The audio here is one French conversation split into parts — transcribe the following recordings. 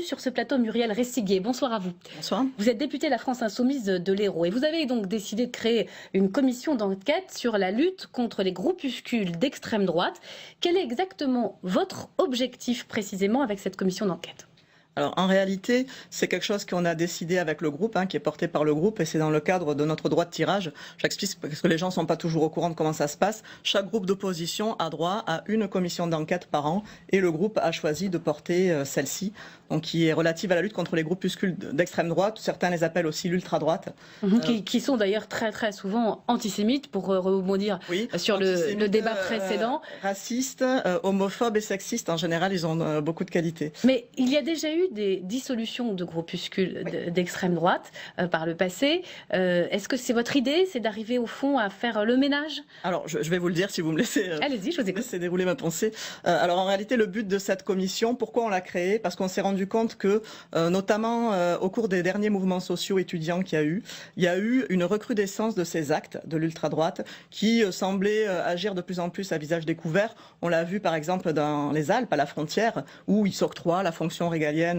bienvenue sur ce plateau Muriel Restiguier. Bonsoir à vous. Bonsoir. Vous êtes députée La France Insoumise de l'Hérault et vous avez donc décidé de créer une commission d'enquête sur la lutte contre les groupuscules d'extrême droite. Quel est exactement votre objectif précisément avec cette commission d'enquête ? Alors en réalité, c'est quelque chose qu'on a décidé avec le groupe, qui est porté par le groupe, et c'est dans le cadre de notre droit de tirage. J'explique parce que les gens ne sont pas toujours au courant de comment ça se passe. Chaque groupe d'opposition a droit à une commission d'enquête par an, et le groupe a choisi de porter celle-ci, donc qui est relative à la lutte contre les groupuscules d'extrême droite. Certains les appellent aussi l'ultra-droite. Qui sont d'ailleurs très souvent antisémites, pour rebondir sur le débat précédent. Racistes, homophobes et sexistes, en général, ils ont beaucoup de qualités. Mais il y a déjà eu des dissolutions de groupuscules d'extrême droite par le passé. Est-ce que c'est votre idée, c'est d'arriver au fond à faire le ménage ? Alors, je vais vous le dire si vous me laissez, allez-y, je vous écoute. Dérouler ma pensée. Alors, en réalité, le but de cette commission, pourquoi on l'a créée ? Parce qu'on s'est rendu compte que, notamment au cours des derniers mouvements sociaux étudiants qu'il y a eu une recrudescence de ces actes de l'ultra-droite qui semblaient agir de plus en plus à visage découvert. On l'a vu, par exemple, dans les Alpes, à la frontière, où ils s'octroient la fonction régalienne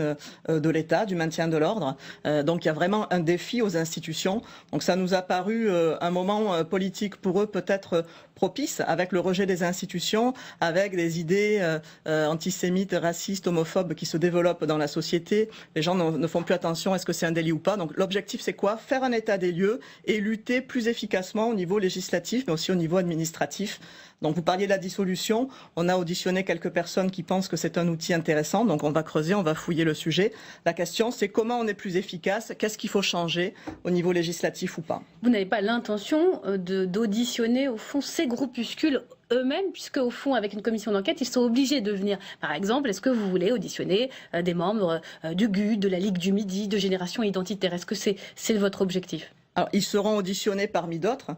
de l'État, du maintien de l'ordre. Donc il y a vraiment un défi aux institutions. Donc ça nous a paru un moment politique pour eux peut-être propice, avec le rejet des institutions, avec des idées antisémites, racistes, homophobes qui se développent dans la société. Les gens ne font plus attention, est-ce que c'est un délit ou pas. Donc l'objectif c'est quoi ? Faire un état des lieux et lutter plus efficacement au niveau législatif, mais aussi au niveau administratif. Donc vous parliez de la dissolution, on a auditionné quelques personnes qui pensent que c'est un outil intéressant, donc on va creuser, on va fouiller le sujet. La question c'est comment on est plus efficace, qu'est-ce qu'il faut changer au niveau législatif ou pas. Vous n'avez pas l'intention d'auditionner au fond ces groupuscules eux-mêmes, puisque au fond, avec une commission d'enquête, ils sont obligés de venir. Par exemple, est-ce que vous voulez auditionner des membres du GUD, de la Ligue du Midi, de Génération Identitaire ? Est-ce que c'est votre objectif ? Alors, ils seront auditionnés parmi d'autres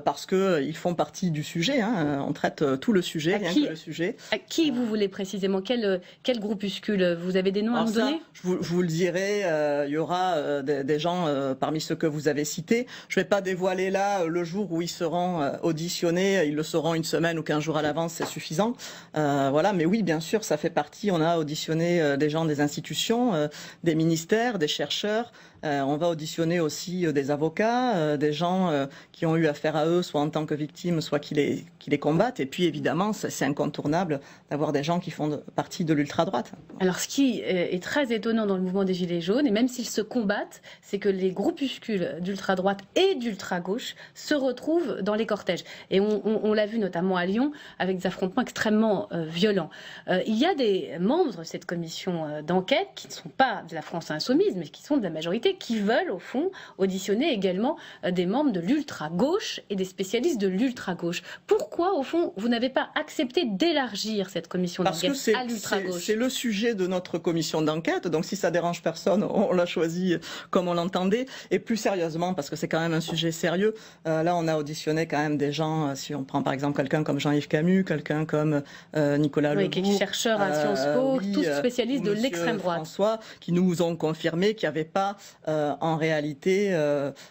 parce qu'ils font partie du sujet. On traite tout le sujet, rien que le sujet. À qui vous voulez précisément ? Quel groupuscule ? Vous avez des noms à nous donner ? Je vous le dirai, il y aura des gens parmi ceux que vous avez cités. Je ne vais pas dévoiler là le jour où ils seront auditionnés. Ils le sauront une semaine ou 15 jours à l'avance, c'est suffisant. Voilà, mais oui, bien sûr, ça fait partie. On a auditionné des gens des institutions, des ministères, des chercheurs. On va auditionner aussi des avocats, des gens qui ont eu affaire à eux, soit en tant que victimes, soit qui les combattent. Et puis évidemment, c'est incontournable d'avoir des gens qui font partie de l'ultra-droite. Alors ce qui est très étonnant dans le mouvement des Gilets jaunes, et même s'ils se combattent, c'est que les groupuscules d'ultra-droite et d'ultra-gauche se retrouvent dans les cortèges. Et on l'a vu notamment à Lyon, avec des affrontements extrêmement violents. Il y a des membres de cette commission d'enquête qui ne sont pas de la France Insoumise, mais qui sont de la majorité, qui veulent, au fond, auditionner également des membres de l'ultra-gauche et des spécialistes de l'ultra-gauche. Pourquoi, au fond, vous n'avez pas accepté d'élargir cette commission d'enquête à l'ultra-gauche ? C'est le sujet de notre commission d'enquête, donc si ça dérange personne, on l'a choisi comme on l'entendait. Et plus sérieusement, parce que c'est quand même un sujet sérieux, là on a auditionné quand même des gens, si on prend par exemple quelqu'un comme Jean-Yves Camus, quelqu'un comme Nicolas Legout, qui est chercheur à Sciences Po, tous spécialistes de l'extrême droite. François, qui nous ont confirmé qu'il n'y avait pas en réalité,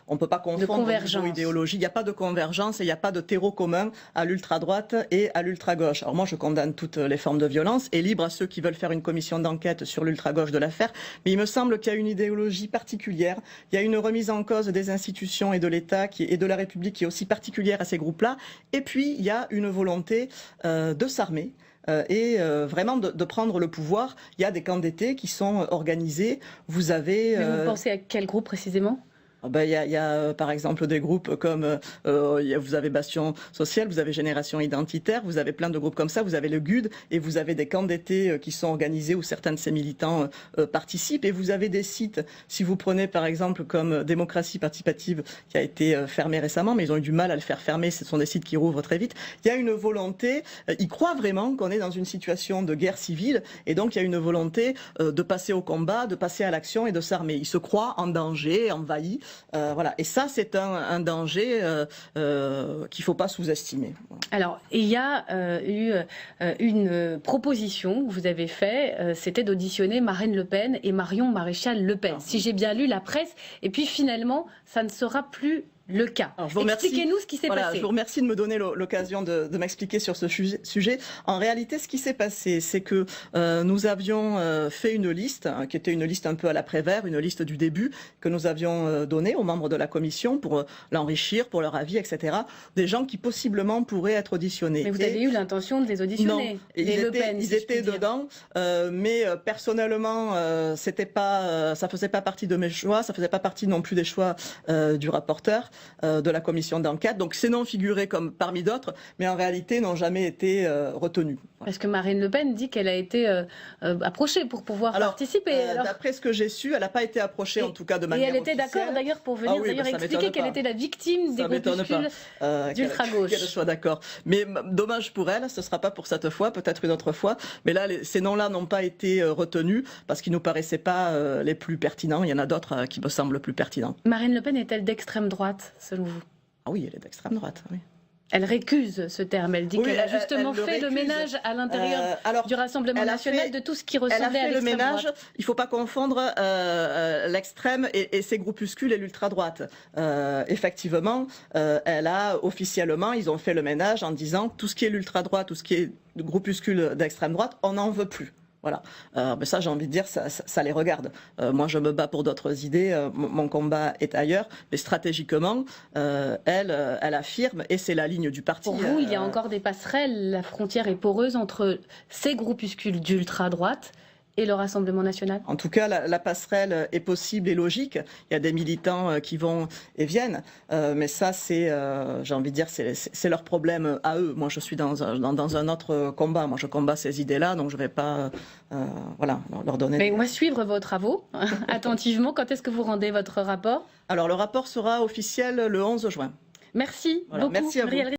on ne peut pas confondre les idéologies. Il n'y a pas de convergence et il n'y a pas de terreau commun à l'ultra-droite et à l'ultra-gauche. Alors moi, je condamne toutes les formes de violence et libre à ceux qui veulent faire une commission d'enquête sur l'ultra-gauche de l'affaire. Mais il me semble qu'il y a une idéologie particulière. Il y a une remise en cause des institutions et de l'État et de la République qui est aussi particulière à ces groupes-là. Et puis, il y a une volonté de s'armer. Et vraiment de prendre le pouvoir. Il y a des camps d'été qui sont organisés. Vous avez... Mais vous pensez à quel groupe précisément ? Il y a par exemple des groupes comme vous avez Bastion Social, vous avez Génération Identitaire, vous avez plein de groupes comme ça, vous avez le GUD et vous avez des camps d'été qui sont organisés où certains de ces militants participent et vous avez des sites, si vous prenez par exemple comme Démocratie Participative qui a été fermé récemment, mais ils ont eu du mal à le faire fermer, ce sont des sites qui rouvrent très vite, il y a une volonté, ils croient vraiment qu'on est dans une situation de guerre civile et donc il y a une volonté de passer au combat, de passer à l'action et de s'armer. Ils se croient en danger, envahis. Voilà. Et ça, c'est un danger qu'il ne faut pas sous-estimer. Alors, il y a eu une proposition que vous avez faite, c'était d'auditionner Marine Le Pen et Marion Maréchal Le Pen, si j'ai bien lu la presse. Et puis finalement, ça ne sera plus le cas. Remercie, expliquez-nous ce qui s'est passé. Je vous remercie de me donner l'occasion de m'expliquer sur ce sujet. En réalité, ce qui s'est passé, c'est que nous avions fait une liste, qui était une liste un peu à l'après-vert, une liste du début, que nous avions donnée aux membres de la commission pour l'enrichir, pour leur avis, etc. Des gens qui possiblement pourraient être auditionnés. Mais vous avez eu l'intention de les auditionner. Non, ils étaient dedans, mais personnellement, ça faisait pas partie de mes choix, ça faisait pas partie non plus des choix du rapporteur de la commission d'enquête. Donc c'est non figuré comme parmi d'autres, mais en réalité n'ont jamais été retenus. Parce que Marine Le Pen dit qu'elle a été approchée pour pouvoir participer. D'après ce que j'ai su, elle n'a pas été approchée en tout cas de manière officielle. Et elle était d'accord d'ailleurs pour venir expliquer qu'elle était la victime des groupuscules d'ultra-gauche. Qu'elle soit d'accord. Mais dommage pour elle, ce ne sera pas pour cette fois, peut-être une autre fois. Mais là, ces noms-là n'ont pas été retenus parce qu'ils ne nous paraissaient pas les plus pertinents. Il y en a d'autres qui me semblent plus pertinents. Marine Le Pen est-elle d'extrême droite, selon vous? Ah oui, elle est d'extrême droite, oui. Elle récuse ce terme. Elle dit qu'elle a justement fait le ménage à l'intérieur du Rassemblement national de tout ce qui ressemblait à l'extrême droite. Il ne faut pas confondre l'extrême et ses groupuscules et l'ultra-droite. Effectivement, elle a officiellement, ils ont fait le ménage en disant tout ce qui est l'ultra-droite, tout ce qui est groupuscule d'extrême droite, on n'en veut plus. Voilà. Mais ça, j'ai envie de dire, ça les regarde. Moi, je me bats pour d'autres idées. Mon combat est ailleurs. Mais stratégiquement, elle affirme, et c'est la ligne du parti. Pour vous, il y a encore des passerelles. La frontière est poreuse entre ces groupuscules d'ultra-droite et le Rassemblement national? En tout cas, la passerelle est possible et logique. Il y a des militants qui vont et viennent. Mais ça, j'ai envie de dire, c'est leur problème à eux. Moi, je suis dans un autre combat. Moi, je combats ces idées-là, donc je ne vais pas leur donner... Mais on va suivre vos travaux attentivement. Quand est-ce que vous rendez votre rapport? Alors, le rapport sera officiel le 11 juin. Merci beaucoup. Merci à vous.